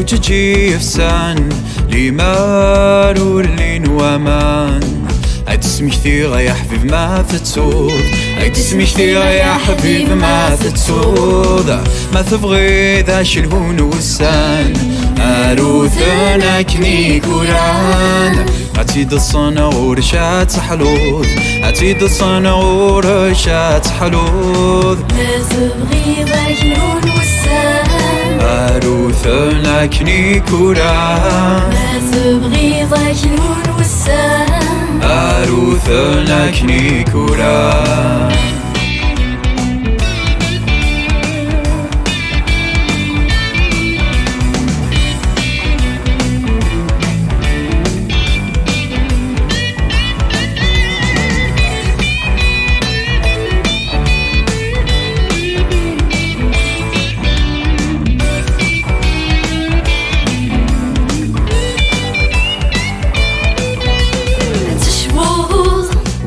ثروجي يفسان لمار لين ومان عيد اسمي كثير يا حبيب ما تتصود عيد اسمي كثير يا حبيب ما تتصود ما تبغي ذا شلهون والسان أروثنا كني كوران عتيد الصنعور شات حلوذ عتيد الصنعور شات حلوذ ما تبغي ذا شلهون والسان أروثنا كني كوران ما تبغي ذا شلهون والسان أروثنا كني كوران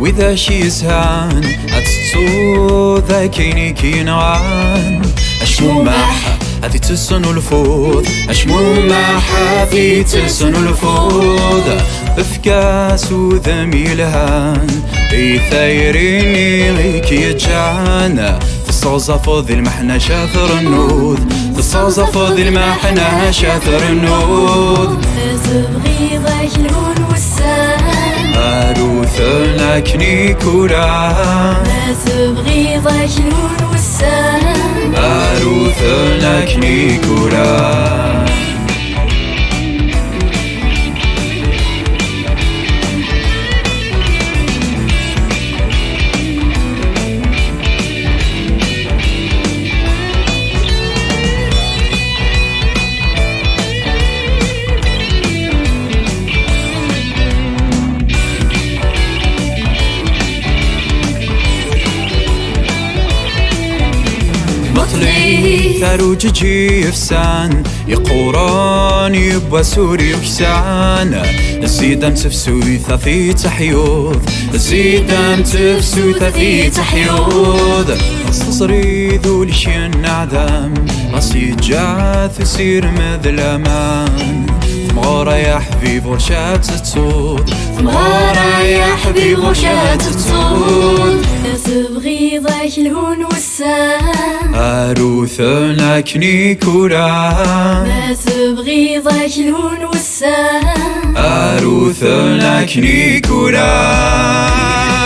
وإذا شي يسهان أتتصو ذا كيني كينغان أشمو محا هذي تسن الفوض أشمو محا هذي تسن الفوض بفكاس وذمي لهان إي ثايريني غيك يجعان تصوزا فوضي المحنة شاثر النوذ تصوزا فوضي المحنة شاثر النوذ ما تبغي ذا شلهون والسان أروثنا كني كوران ما تبغي ذا شلهون والسان أروثنا كني كوران ثروجي يفسان يقوران يبوى سوري وكسان الزيدان تفسوي ثاثي تحيوذ الزيدان تفسوي ثاثي تحيوذ صصري ذو لشين عدم راسي جاث يصير مذلمان ثمغارة يا حبيب ورشات تصود ثمغارة يا حبيب ورشات تصود ما تبغي ذا شلهون والسان أروثنا كني كوران ما تبغي ذا شلهون والسان أروثنا كني كوران